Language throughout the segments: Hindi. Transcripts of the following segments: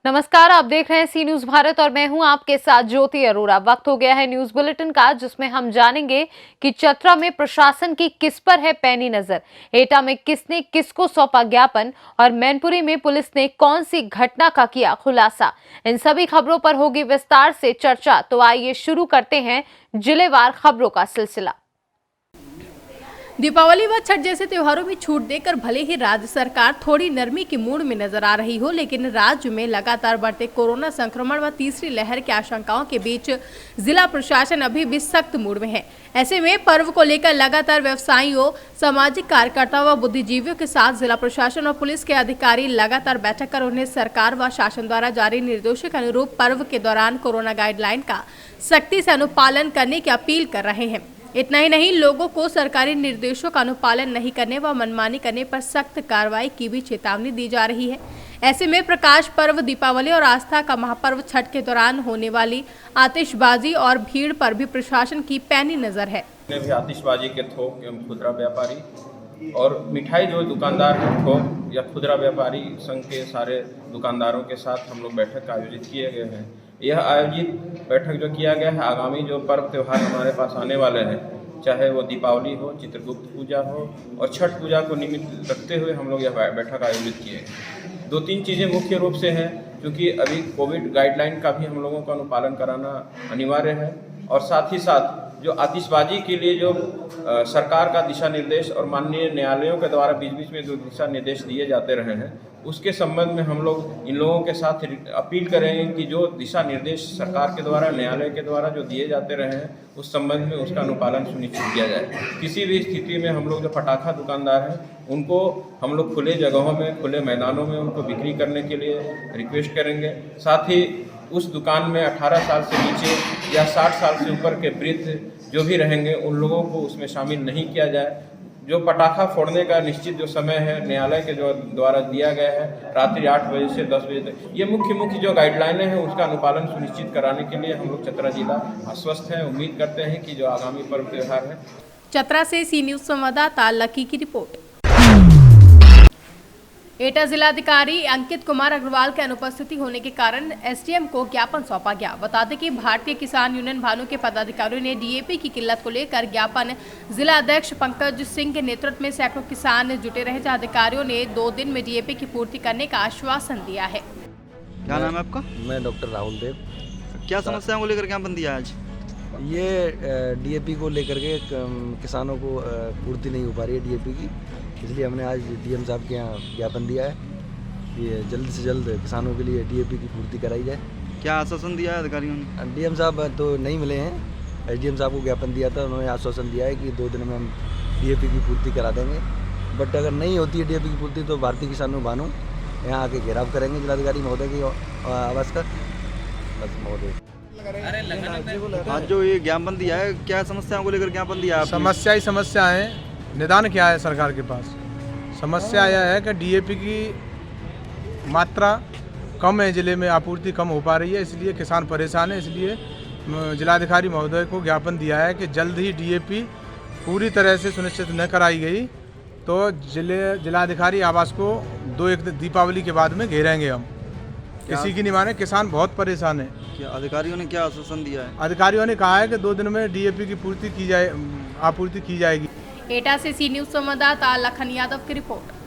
नमस्कार, आप देख रहे हैं सी न्यूज भारत और मैं हूं आपके साथ ज्योति अरोड़ा। वक्त हो गया है न्यूज बुलेटिन का, जिसमें हम जानेंगे कि चतरा में प्रशासन की किस पर है पैनी नजर, एटा में किसने किसको सौंपा ज्ञापन और मैनपुरी में पुलिस ने कौन सी घटना का किया खुलासा। इन सभी खबरों पर होगी विस्तार से चर्चा। तो आइए शुरू करते हैं जिलेवार खबरों का सिलसिला। दीपावली व छठ जैसे त्योहारों में छूट देकर भले ही राज्य सरकार थोड़ी नरमी की मूड में नजर आ रही हो, लेकिन राज्य में लगातार बढ़ते कोरोना संक्रमण व तीसरी लहर की आशंकाओं के बीच जिला प्रशासन अभी भी सख्त मूड में है। ऐसे में पर्व को लेकर लगातार व्यवसायियों, सामाजिक कार्यकर्ताओं व बुद्धिजीवियों के साथ जिला प्रशासन और पुलिस के अधिकारी लगातार बैठक कर उन्हें सरकार व शासन द्वारा जारी निर्देशों के अनुरूप पर्व के दौरान कोरोना गाइडलाइन का सख्ती से अनुपालन करने की अपील कर रहे हैं। इतना ही नहीं, लोगों को सरकारी निर्देशों का अनुपालन नहीं करने व मनमानी करने पर सख्त कार्रवाई की भी चेतावनी दी जा रही है। ऐसे में प्रकाश पर्व दीपावली और आस्था का महापर्व छठ के दौरान होने वाली आतिशबाजी और भीड़ पर भी प्रशासन की पैनी नजर है। भी आतिशबाजी के थोक एवं खुदरा व्यापारी और मिठाई जो दुकानदार हैं थोक या खुदरा व्यापारी संघ के सारे दुकानदारों के साथ हम लोग बैठक आयोजित किए गए हैं। यह आयोजित बैठक जो किया गया है, आगामी जो पर्व त्यौहार हमारे पास आने वाले हैं, चाहे वो दीपावली हो, चित्रगुप्त पूजा हो और छठ पूजा को निमित्त रखते हुए हम लोग यह बैठक आयोजित किए हैं। दो तीन चीज़ें मुख्य रूप से हैं, क्योंकि अभी कोविड गाइडलाइन का भी हम लोगों को अनुपालन कराना अनिवार्य है और साथ ही साथ जो आतिशबाजी के लिए जो सरकार का दिशा निर्देश और माननीय न्यायालयों के द्वारा बीच बीच में जो दिशा निर्देश दिए जाते रहे हैं, उसके संबंध में हम लोग इन लोगों के साथ अपील करेंगे कि जो दिशा निर्देश सरकार के द्वारा, न्यायालय के द्वारा जो दिए जाते रहे हैं, उस संबंध में उसका अनुपालन सुनिश्चित किया जाए। किसी भी स्थिति में हम लोग जो पटाखा दुकानदार हैं, उनको हम लोग खुले जगहों में, खुले मैदानों में उनको बिक्री करने के लिए रिक्वेस्ट करेंगे। साथ ही उस दुकान में 18 साल से नीचे या 60 साल से ऊपर के वृद्ध जो भी रहेंगे, उन लोगों को उसमें शामिल नहीं किया जाए। जो पटाखा फोड़ने का निश्चित जो समय है न्यायालय के जो द्वारा दिया गया है, रात्रि 8 बजे से 10 बजे तक, ये मुख्य जो गाइडलाइनें हैं उसका अनुपालन सुनिश्चित कराने के लिए हम लोग चतरा जिला आश्वस्त हैं। उम्मीद करते हैं कि जो आगामी पर्व त्यौहार है। चतरा से सी न्यूज संवाददाता लकी की रिपोर्ट। एटा जिलाधिकारी अंकित कुमार अग्रवाल के अनुपस्थिति होने के कारण एसडीएम को ज्ञापन सौंपा गया। बता दें कि भारतीय किसान यूनियन भानु के पदाधिकारियों ने डीएपी की किल्लत को लेकर ज्ञापन जिला अध्यक्ष पंकज सिंह के नेतृत्व में सैकड़ों किसान जुटे रहे, जहां अधिकारियों ने 2 दिन में डीएपी की पूर्ति करने का आश्वासन दिया है। क्या नाम है आपका? मैं डॉक्टर राहुल देव। क्या समस्याओं को लेकर ज्ञापन दिया आज? ये डीएपी को लेकर के किसानों को पूर्ति नहीं हो पा रही है डीएपी की, इसलिए हमने आज डीएम साहब के यहाँ ज्ञापन दिया है कि जल्द से जल्द किसानों के लिए डीएपी की पूर्ति कराई जाए। क्या आश्वासन दिया है अधिकारियों ने? डीएम साहब तो नहीं मिले हैं। एसडीएम साहब को ज्ञापन दिया था, उन्होंने आश्वासन दिया है कि 2 दिन में हम डीएपी की पूर्ति करा देंगे। बट अगर नहीं होती है डीएपी की पूर्ति तो भारतीय किसानों भानु यहाँ आके घेराव करेंगे जिलाधिकारी महोदय की आवास का। बस महोदय आज जो ये ज्ञापन दिया है, क्या समस्याओं को लेकर ज्ञापन दिया है? समस्या ही समस्या है, निदान क्या है सरकार के पास? समस्या यह है कि डीएपी की मात्रा कम है, ज़िले में आपूर्ति कम हो पा रही है, इसलिए किसान परेशान है। इसलिए जिलाधिकारी महोदय को ज्ञापन दिया है कि जल्द ही डीएपी पूरी तरह से सुनिश्चित न कराई गई तो जिलाधिकारी आवास को 2-1 दीपावली के बाद में घेरेंगे हम। किसी की नहीं माने, किसान बहुत परेशान है। क्या अधिकारियों ने क्या आश्वासन दिया है? अधिकारियों ने कहा है कि 2 दिन में डीएपी की आपूर्ति की जाएगी। एटा से सी न्यूज संवाददाता लखन यादव की रिपोर्ट।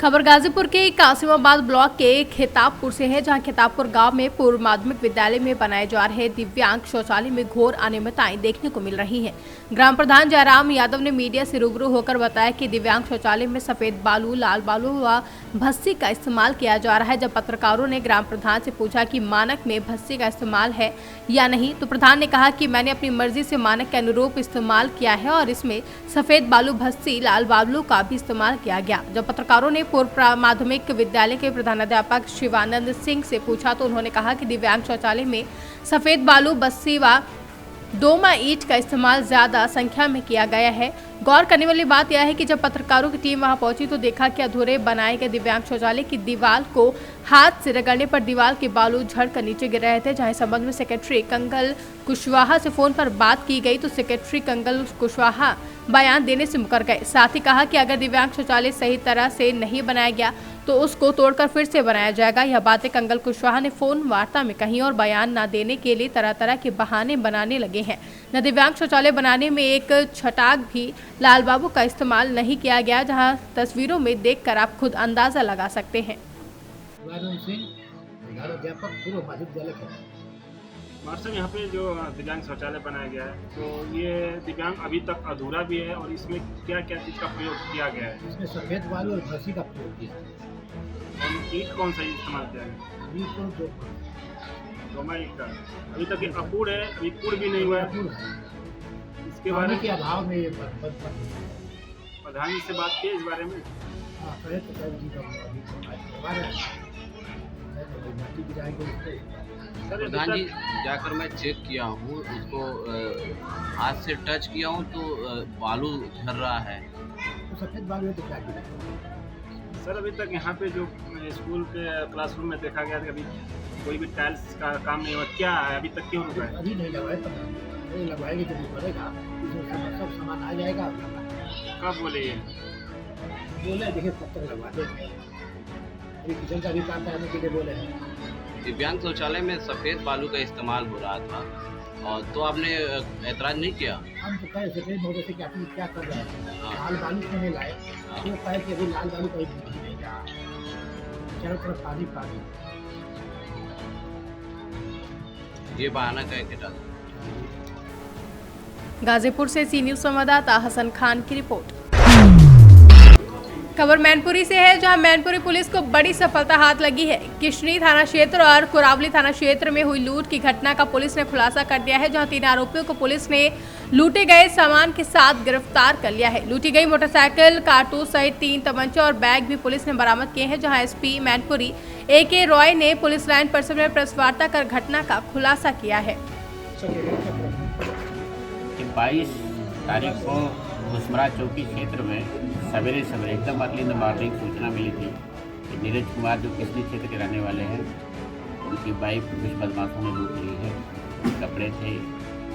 खबर गाजीपुर के कासिमाबाद ब्लॉक के खेताबपुर से है, जहां खेताबपुर गांव में पूर्व माध्यमिक विद्यालय में बनाए जा रहे दिव्यांग शौचालय में घोर अनियमितताएं देखने को मिल रही हैं। ग्राम प्रधान जयराम यादव ने मीडिया से रूबरू होकर बताया कि दिव्यांग शौचालय में सफेद बालू, लाल बालू व भस्सी का इस्तेमाल किया जा रहा है। जब पत्रकारों ने ग्राम प्रधान से पूछा कि मानक में भस्सी का इस्तेमाल है या नहीं, तो प्रधान ने कहा कि मैंने अपनी मर्जी से मानक के अनुरूप इस्तेमाल किया है और इसमें सफेद बालू, भस्सी, लाल बालू का भी इस्तेमाल किया गया। जब पत्रकारों ने पूर्व माध्यमिक विद्यालय के प्रधानाध्यापक शिवानंद सिंह से पूछा तो उन्होंने कहा कि दिव्यांग शौचालय में सफेद बालू, बस्सी व डोमा ईंट का इस्तेमाल ज्यादा संख्या में किया गया है। गौर करने वाली बात यह है कि जब पत्रकारों की टीम वहां पहुंची तो देखा कि अधूरे बनाए गए दिव्यांग शौचालय की दीवार को हाथ से रगड़ने पर दीवार के बालू झड़कर नीचे गिर रहे थे। जहां इस संबंध में सेक्रेटरी कंगल कुशवाहा से फोन पर बात की गई तो सेक्रेटरी कंगल कुशवाहा बयान देने से मुकर गए। साथ ही कहा कि अगर दिव्यांग शौचालय सही तरह से नहीं बनाया गया तो उसको तोड़कर फिर से बनाया जाएगा। यह बातें कंगल कुशवाहा ने फोन वार्ता में कही और बयान न देने के लिए तरह तरह के बहाने बनाने लगे हैं। न दिव्यांग शौचालय बनाने में एक छटाक भी लाल बाबू का इस्तेमाल नहीं किया गया, जहां तस्वीरों में देखकर आप खुद अंदाजा लगा सकते हैं। सर, यहाँ पे जो दिव्यांग शौचालय बनाया गया है, तो ये दिव्यांग अभी तक अधूरा भी है और इसमें क्या क्या चीज़ का प्रयोग किया गया है? इसमें सफेद बालू और भरसी का प्रयोग किया है। और ईंट कौन सा इस्तेमाल किया है? ईंट को दोमा ईंट का। अभी तक ये अपूर्ण है, अभी पूर्ण भी नहीं हुआ है। इसके बारे में के अभाव में ये प्रधान जी से बात की इस बारे में? हाँ, कहे तो कहे जी का माटी गिराएंगे उसको। प्रधान जी, जाकर मैं चेक किया हूँ, उसको हाथ से टच किया हूँ तो बालू झर रहा है। तो सफेद बालू है तो क्या गिरा? सर, अभी तक यहाँ पे जो स्कूल के क्लासरूम में देखा गया कि अभी कोई भी टाइल्स का काम नहीं हुआ, क्या है अभी तक क्यों रुका है? अभी नहीं लगाए, तो लगवाएंगे तो नहीं पड़ेगा, सब सामान आ जाएगा। कब बोले ये? बोले देखिए कब तक लगवा देंगे, अभी किचन का भी काम कराने के लिए बोले हैं। दिव्यांग शौचालय में सफ़ेद बालू का इस्तेमाल हो रहा था, और तो आपने ऐतराज़ नहीं किया? हम तो कहे सफेद मोटे से क्या कर रहे हैं, लाल बालू क्यों नहीं लाए? तो कहे कि अभी लाल बालू कहीं नहीं रहा, चारों तरफ पानी पानी। ये बहाना कह के डाला। गाजीपुर से सी न्यूज़ संवाददाता हसन खान की रिपोर्ट। खबर मैनपुरी से है, जहां मैनपुरी पुलिस को बड़ी सफलता हाथ लगी है। किशनी थाना क्षेत्र और कुरावली थाना क्षेत्र में हुई लूट की घटना का पुलिस ने खुलासा कर दिया है, जहां 3 आरोपियों को पुलिस ने लूटे गए सामान के साथ गिरफ्तार कर लिया है। लूटी गई मोटरसाइकिल, कारतूस सहित 3 तमंचे और बैग भी पुलिस ने बरामद किए हैं, जहां एसपी मैनपुरी AK रॉय ने पुलिस लाइन परिसर में प्रेस वार्ता कर घटना का खुलासा किया है। 22 तारीख को घुसमरा चौकी क्षेत्र में सवेरे एकदम अर्ली इन द मॉर्निंग सूचना मिली थी कि नीरज कुमार जो किसनी क्षेत्र के रहने वाले हैं, उनकी बाइक कुछ बदमाशों ने लूट ली है। कपड़े थे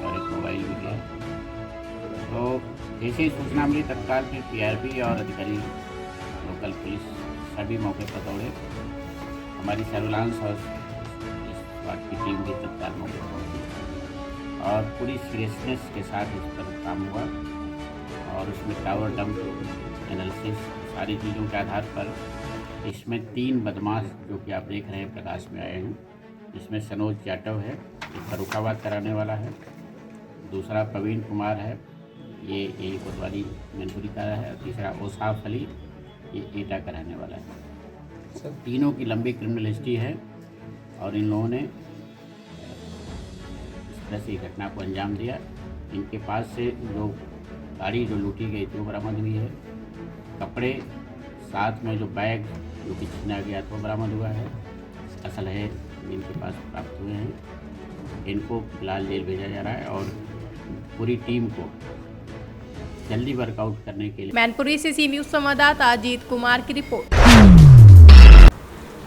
और एक मोबाइल भी है। तो जैसे ही सूचना मिली, तत्काल फिर PRP और अधिकारी लोकल पुलिस सभी मौके पर दौड़े। हमारी सर्विलांस और SWAT की टीम भी तत्काल मौके पर पहुंची और पूरी सीरियसनेस के साथ इस पर काम हुआ, और उसमें टावर डंप एनालिसिस सारी चीज़ों के आधार पर इसमें 3 बदमाश जो कि आप देख रहे हैं प्रकाश में आए हैं। इसमें सनोज यादव है, ये फरुखाबाद कराने वाला है। दूसरा प्रवीण कुमार है, ये यही कोतवाली मैनपुरी का है। तीसरा ओसाफ अली, ये एटा का रहने वाला है। तीनों की लंबी क्रिमिनल हिस्ट्री है और इन लोगों ने इस तरह से घटना को अंजाम दिया। इनके पास से जो गाड़ी जो लूटी गई थी वो बरामद हुई है। कपड़े साथ में जो बैग जो कि छीना गया था वो बरामद हुआ है। असल है इनके पास प्राप्त हुए हैं। इनको फिलहाल जेल भेजा जा रहा है और पूरी टीम को जल्दी वर्कआउट करने के लिए। मैनपुरी से सी न्यूज़ संवाददाता अजीत कुमार की रिपोर्ट।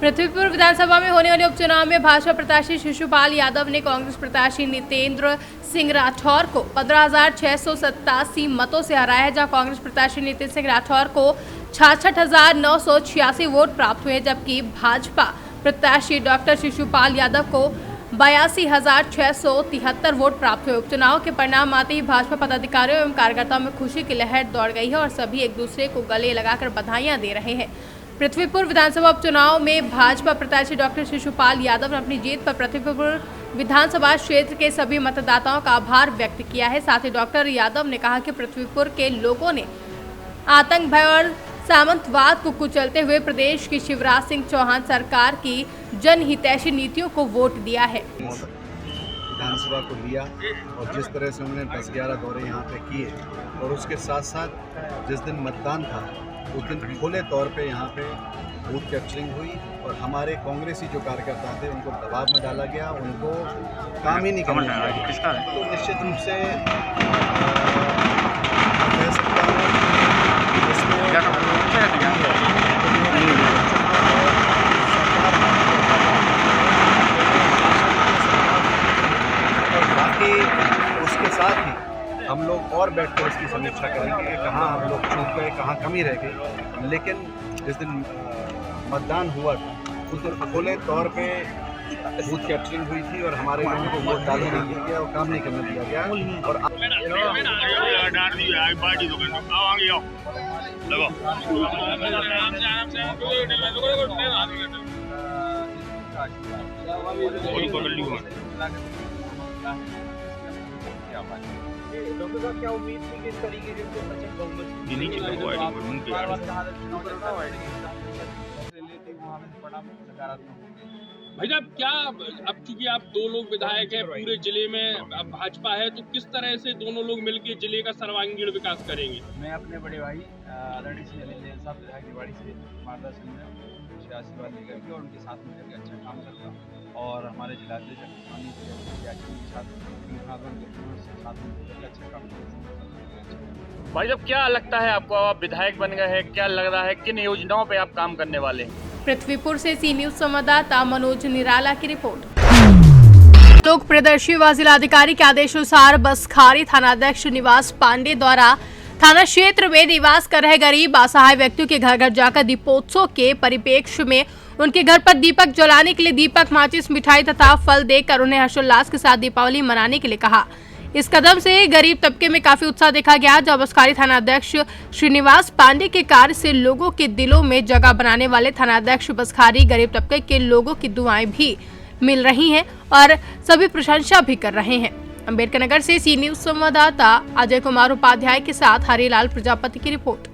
पृथ्वीपुर विधानसभा में होने वाले उपचुनाव में भाजपा प्रत्याशी शिशुपाल यादव ने कांग्रेस प्रत्याशी नितेंद्र सिंह राठौर को 15,687 मतों से हराया है, जहां कांग्रेस प्रत्याशी नितिन सिंह राठौर को 66,986 वोट प्राप्त हुए, जबकि भाजपा प्रत्याशी डॉक्टर शिशुपाल यादव को 82,673 वोट प्राप्त हुए। उपचुनाव के परिणाम आते ही भाजपा पदाधिकारियों एवं कार्यकर्ताओं में खुशी की लहर दौड़ गई है और सभी एक दूसरे को गले लगाकर बधाइयां दे रहे हैं। पृथ्वीपुर विधानसभा उपचुनाव में भाजपा प्रत्याशी डॉक्टर शिशुपाल यादव ने अपनी जीत पर पृथ्वीपुर विधानसभा क्षेत्र के सभी मतदाताओं का आभार व्यक्त किया है। साथ ही डॉक्टर यादव ने कहा कि पृथ्वीपुर के लोगों ने आतंक, भय और सामंतवाद को कुचलते हुए प्रदेश की शिवराज सिंह चौहान सरकार की जनहितैषी नीतियों को वोट दिया है। विधानसभा को लिया और जिस तरह से उन्होंने 10-11 दौरे यहाँ पे किए और उसके साथ साथ जिस दिन मतदान था उस दिन खुले तौर पे यहाँ पे बूथ कैप्चरिंग हुई और हमारे कांग्रेसी जो कार्यकर्ता थे उनको दबाव में डाला गया, उनको काम ही नहीं करने दिया। तो निश्चित रूप से कह सकता हूँ बाकी उसके साथ ही हम लोग और बैठकर इसकी समीक्षा करेंगे कि कहाँ हम लोग चूक गए, कहाँ कमी रह गई। लेकिन जिस दिन मतदान हुआ था उस दिन खुले तौर पे बूथ कैप्चरिंग हुई थी और हमारे लोगों को वोट डालने नहीं दिया गया और काम नहीं करने दिया गया और क्या उम्मीद थी कि इस तरीके से भाई साहब, क्या अब चूंकि आप दो लोग विधायक हैं, पूरे जिले में अब भाजपा है, तो किस तरह से दोनों लोग मिलकर जिले का सर्वांगीण विकास करेंगे? मैं अपने बड़े भाई आदरणीय श्री अनिल जैन साहब विधायक निवाड़ी से मार्गदर्शन में उनसे आशीर्वाद लेकर के और उनके साथ मिलकर अच्छा काम करूँगा और हमारे जिलाध्यक्ष के साथ मिलकर अच्छा काम करूँगा। भाई साहब, क्या लगता है आपको, आप विधायक बन गए हैं, क्या लग रहा है किन योजनाओं पे आप काम करने वाले हैं? पृथ्वीपुर से सी न्यूज संवाददाता मनोज निराला की रिपोर्ट। लोक प्रदर्शी व जिलाधिकारी के आदेशानुसार बसखारी थानाध्यक्ष निवास पांडे द्वारा थाना क्षेत्र में निवास कर रहे गरीब असहाय व्यक्तियों के घर घर जाकर दीपोत्सव के परिप्रेक्ष्य में उनके घर पर दीपक जलाने के लिए दीपक, माचिस, मिठाई तथा फल देकर उन्हें हर्षोल्लास के साथ दीपावली मनाने के लिए कहा। इस कदम से गरीब तबके में काफी उत्साह देखा गया, जब बसखारी थानाध्यक्ष श्रीनिवास पांडे के कार्य से लोगों के दिलों में जगह बनाने वाले थानाध्यक्ष बसखारी गरीब तबके के लोगों की दुआएं भी मिल रही हैं और सभी प्रशंसा भी कर रहे हैं। अम्बेडकर नगर से सी न्यूज संवाददाता अजय कुमार उपाध्याय के साथ हरिलाल प्रजापति की रिपोर्ट।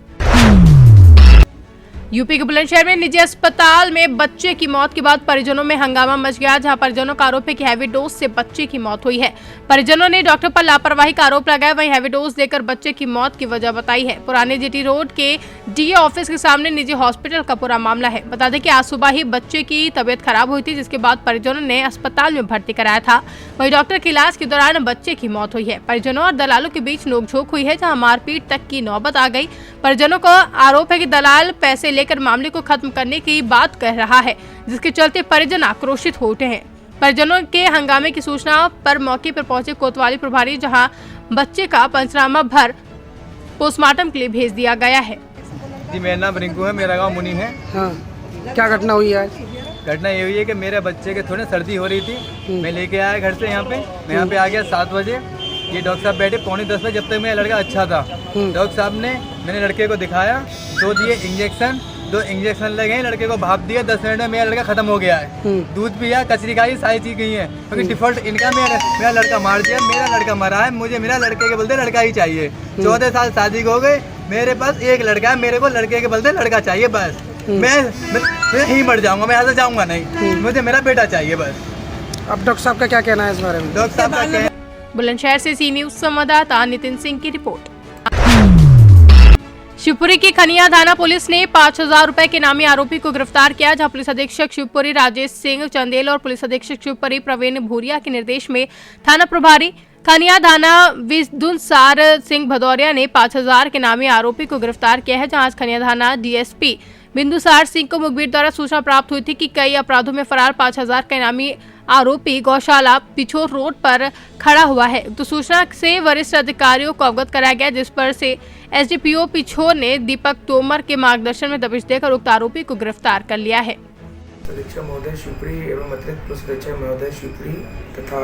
यूपी के बुलंदशहर में निजी अस्पताल में बच्चे की मौत के बाद परिजनों में हंगामा मच गया, जहां परिजनों का आरोप है कि हैवी डोज से बच्चे की मौत हुई है। परिजनों ने डॉक्टर पर लापरवाही का आरोप लगाया, वहीं हैवी डोज देकर बच्चे की मौत की वजह बताई है। पुराने जीटी रोड के डीए ऑफिस के सामने निजी हॉस्पिटल का पूरा मामला है। बता दें कि आज सुबह ही बच्चे की तबीयत खराब हुई थी, जिसके बाद परिजनों ने अस्पताल में भर्ती कराया था। वहीं डॉक्टर के इलाज के दौरान बच्चे की मौत हुई है। परिजनों और दलालों के बीच नोकझोंक हुई है, जहाँ मारपीट तक की नौबत आ गई। परिजनों का आरोप है कि दलाल पैसे लेकर मामले को खत्म करने की बात कह रहा है, जिसके चलते परिजन आक्रोशित हो उठे हैं। परिजनों के हंगामे की सूचना पर मौके पर पहुंचे कोतवाली प्रभारी, जहां बच्चे का पंचनामा भर पोस्टमार्टम के लिए भेज दिया गया है। जी, मेरा नाम रिंकू है, मेरा गांव मुनी है। हाँ, क्या घटना हुई है? घटना ये हुई है कि मेरे बच्चे के थोड़ी सर्दी हो रही थी, मैं लेके आया घर से यहाँ पे। मैं यहाँ पे आ गया 7 बजे, ये डॉक्टर साहब बैठे 9:45 बजे। जब तक मेरा लड़का अच्छा था, डॉक्टर साहब ने मैंने लड़के को दिखाया, 2 दिए इंजेक्शन, 2 इंजेक्शन लगे, लड़के को भाप दिया, 10 मिनट में मेरा लड़का खत्म हो गया है। दूध पिया, कचरी खाई, सारी चीज गई है, क्योंकि डिफॉल्ट इनका मेरा लड़का मार दिया, मेरा लड़का मरा है। मुझे मेरा लड़के के बोलते लड़का ही चाहिए। 14 साल शादी हो गए, मेरे पास एक लड़का है, मेरे को लड़के के बोलते लड़का चाहिए बस। मैं यहीं मर जाऊंगा, मैं यहाँ से जाऊंगा नहीं, मुझे मेरा बेटा चाहिए बस। अब डॉक्टर साहब का क्या कहना है इस बारे में? डॉक्टर साहब का कहना, बुलंदशहर से सी न्यूज संवाददाता नितिन सिंह की रिपोर्ट। शिवपुरी की खनिया थाना पुलिस ने 5000 रुपए के नामी आरोपी को गिरफ्तार किया, जहां पुलिस अधीक्षक शिवपुरी राजेश सिंह चंदेल और पुलिस अधीक्षक शिवपुरी प्रवीण भूरिया के निर्देश में थाना प्रभारी खनिया थाना विदुनसार सिंह भदौरिया ने 5000 के नामी आरोपी को गिरफ्तार किया है, जहां आज खनिया थाना डीएसपी बिंदुसार सिंह को मुखबिर द्वारा सूचना प्राप्त हुई थी कि कई अपराधों में फरार 5000 का इनामी आरोपी गौशाला पिछोर रोड पर खड़ा हुआ है। तो सूचना से वरिष्ठ अधिकारियों को अवगत कराया गया, जिस पर से एसडीपीओ पिछोर ने दीपक तोमर के मार्गदर्शन में दबिश देकर उक्त आरोपी को गिरफ्तार कर लिया है। अधीक्षक महोदय शिवपुरी एवं अतिरिक्त पुलिस अधीक्षक महोदय शिवपुरी तथा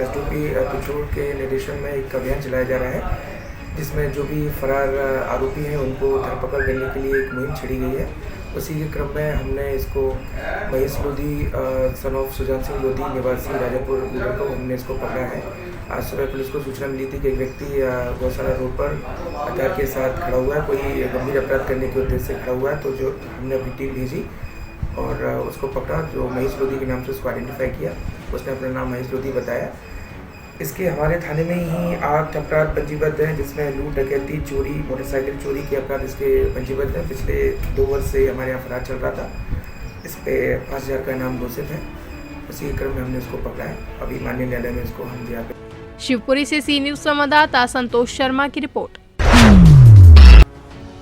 एसडीपी पिछोर के निर्देशन में एक अभियान चलाया जा रहा है, जिसमें जो भी फरार आरोपी हैं उनको धरपकड़ करने के लिए एक मुहिम छिड़ी गई है। उसी के क्रम में हमने इसको महेश लोधी सन ऑफ सुजान सिंह लोधी निवासी राजापुर को हमने इसको पकड़ा है। आज सुबह पुलिस को सूचना मिली थी कि एक व्यक्ति गौशाला रोड पर हथियार के साथ खड़ा हुआ है, कोई गंभीर अपराध करने के उद्देश्य से खड़ा हुआ है। तो जो हमने अपनी टीम भेजी और उसको पकड़ा, जो महेश लोधी के नाम से उसको आइडेंटिफाई किया। उसने अपना नाम महेश लोधी बताया। इसके हमारे थाने में ही 8 अपराध पंजीबद्ध हैं, जिसमें लूट, डकैती, चोरी, मोटरसाइकिल चोरी के अपराध इसके पंजीबद्ध हैं। पिछले 2 वर्ष से हमारे यहाँ फरार चल रहा था। इस पे 5000 का इनाम घोषित है। उसी क्रम में हमने इसको पकड़ा है। अभी माननीय न्यायालय में इसको हम दिया। शिवपुरी से सी न्यूज संवाददाता संतोष शर्मा की रिपोर्ट।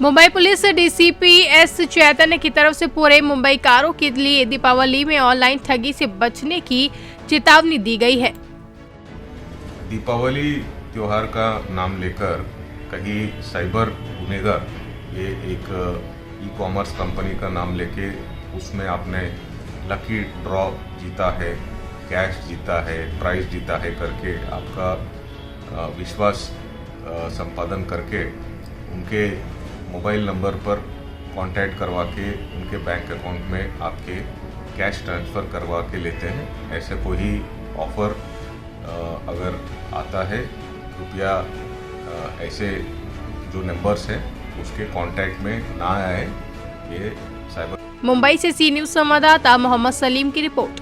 Mumbai police DCP S Chaitanya की तरफ से पूरे मुंबईकारों के लिए दीपावली में ऑनलाइन ठगी से बचने की चेतावनी दी गई है। दीपावली त्योहार का नाम लेकर कहीं साइबर गुनेगार ये एक ई-कॉमर्स कंपनी का नाम लेके उसमें आपने लकी ड्रॉ जीता है, कैश जीता है, प्राइज जीता है करके आपका विश्वास संपादन करके उनके मोबाइल नंबर पर कांटेक्ट करवा के उनके बैंक अकाउंट में आपके कैश ट्रांसफ़र करवा के लेते हैं। ऐसे कोई ऑफ़र अगर आता है, कृपया ऐसे जो नंबर्स हैं उसके कांटेक्ट में ना आए। ये साइबर मुंबई से सी न्यूज संवाददाता मोहम्मद सलीम की रिपोर्ट।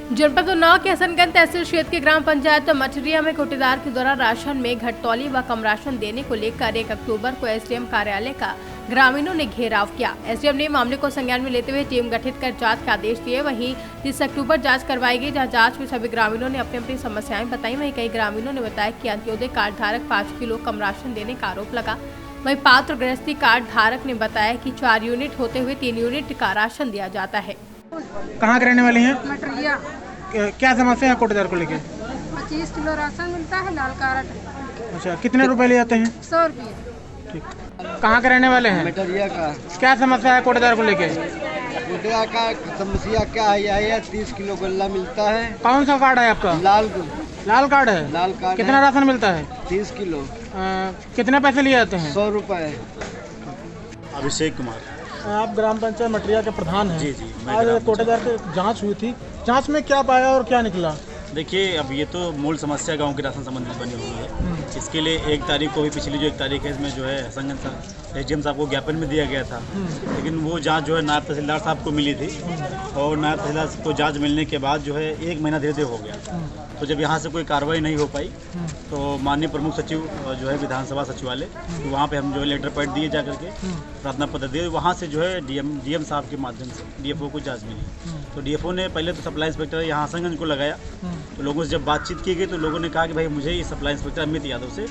जनपद उन्नाव के हसनगंज तहसील क्षेत्र के ग्राम पंचायत मठरिया में कोटेदार के द्वारा राशन में घटतौली व कम राशन देने को लेकर 1 अक्टूबर को एसडीएम कार्यालय का ग्रामीणों ने घेराव किया। एसडीएम ने मामले को संज्ञान में लेते हुए टीम गठित कर जांच के आदेश दिए। वहीं 30 अक्टूबर जांच करवाई गई, जहां जांच में सभी ग्रामीणों ने अपनी अपनी समस्याएं बताई। वहीं कई ग्रामीणों ने बताया कि अंत्योदय कार्ड धारक 5 किलो कम राशन देने का आरोप लगा। वहीं पात्र गृहस्थी कार्ड धारक ने बताया कि 4 यूनिट होते हुए 3 यूनिट का राशन दिया जाता है। कहाँ के रहने वाले हैं? मटरिया। क्या समस्या है कोटेदार को लेके? 25 किलो राशन मिलता है, लाल कार्ड। अच्छा, कितने रुपए ले जाते हैं? 100 रुपये। ठीक। कहाँ के रहने वाले हैं? मटरिया का। क्या समस्या है कोटेदार को लेके? कोटेदार का समस्या क्या है? यह 30 किलो गल्ला मिलता है। कौन सा कार्ड है आपका? लाल कार्ड है। लाल कार्ड। कितना राशन मिलता है? 30 किलो। कितने पैसे लिए जाते हैं? 100 रुपए। अभिषेक कुमार। आप ग्राम पंचायत मटरिया के प्रधान हैं। जी जी। आज कोटेदार की जांच हुई थी, जांच में क्या पाया और क्या निकला? देखिए, अब ये तो मूल समस्या गांव के राशन संबंधित बनी हुई है। इसके लिए 1 तारीख को भी, पिछली जो 1 तारीख है, इसमें जो है हसनगंज एसडीएम साहब को ज्ञापन में दिया गया था, लेकिन वो जांच जो है नायब तहसीलदार साहब को मिली थी और नायब तहसीलदार को जांच मिलने के बाद जो है 1 महीना धीरे धीरे हो गया। तो जब यहाँ से कोई कार्रवाई नहीं हो पाई तो माननीय प्रमुख सचिव जो है विधानसभा सचिवालय, तो वहाँ पे हम जो है लेटर पैड दिए जा करके, प्रार्थना पत्र दिए। वहाँ से जो है डीएम साहब के माध्यम से डीएफओ को जांच मिली। तो डीएफओ ने पहले तो सप्लाई इंस्पेक्टर यहाँ हसनगंज को लगाया। तो लोगों से जब बातचीत की गई तो लोगों ने कहा कि भाई मुझे इस सप्लाई इंस्पेक्टर अमित यादव से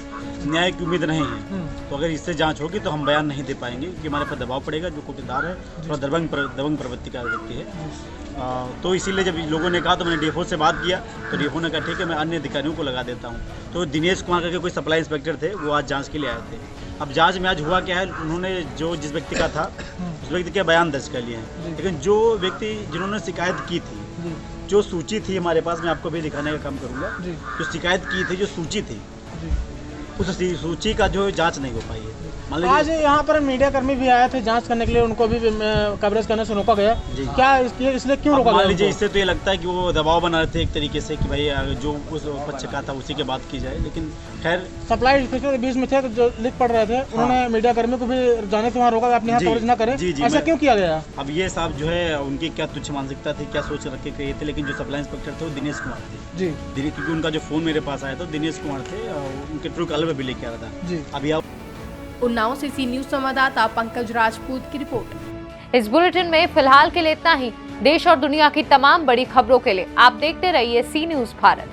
न्याय की उम्मीद नहीं है, तो अगर इससे जांच होगी तो हम बयान नहीं दे पाएंगे कि हमारे पर दबाव पड़ेगा। जो कोटेदार है थोड़ा दबंग प्रवृत्ति का व्यक्ति है। तो इसीलिए जब लोगों ने कहा तो मैंने डीएफओ से बात किया, तो डीएफओ ने कहा ठीक है, मैं अन्य अधिकारियों को लगा देता हूँ। तो दिनेश कुमार करके कोई सप्लाई इंस्पेक्टर थे, वो आज जांच के लिए आए थे। अब जांच में आज हुआ क्या है, उन्होंने जो जिस व्यक्ति का था उस व्यक्ति के बयान दर्ज कर लिए हैं, लेकिन जो व्यक्ति जिन्होंने शिकायत की थी, जो सूची थी हमारे पास, मैं आपको भी दिखाने का काम करूँगा, जो शिकायत की थी, जो सूची थी, उस सूची का जो जाँच नहीं हो पाई है। आज यहाँ पर मीडिया कर्मी भी आए थे जांच करने के लिए, उनको भी कवरेज करने से रोका गया। क्या इसलिए क्यों रोका गया? मान लीजिए, इससे तो ये लगता है कि वो दबाव बना रहे थे एक तरीके से कि भाई जो उस पक्ष का था उसी के बात की जाए, लेकिन खैर सप्लाई इंस्पेक्टर बीच में थे जो लिख पढ़ रहे थे, उन्होंने मीडिया कर्मी को भी जाने से वहाँ रोका, अपने यहाँ कवरेज न करें। ऐसा क्यों किया गया? अब ये साहब जो है उनकी क्या तुच्छ मानसिकता थी, क्या सोच रख के गए थे, लेकिन जो सप्लाई इंस्पेक्टर थे वो दिनेश कुमार थे जी, क्योंकि उनका जो फोन मेरे पास आया था दिनेश कुमार थे, उनके ट्रू कॉलर में भी लेके आ रहा था जी। अभी आप उन्नाव से सी न्यूज संवाददाता पंकज राजपूत की रिपोर्ट। इस बुलेटिन में फिलहाल के लिए इतना ही। देश और दुनिया की तमाम बड़ी खबरों के लिए आप देखते रहिए सी न्यूज भारत।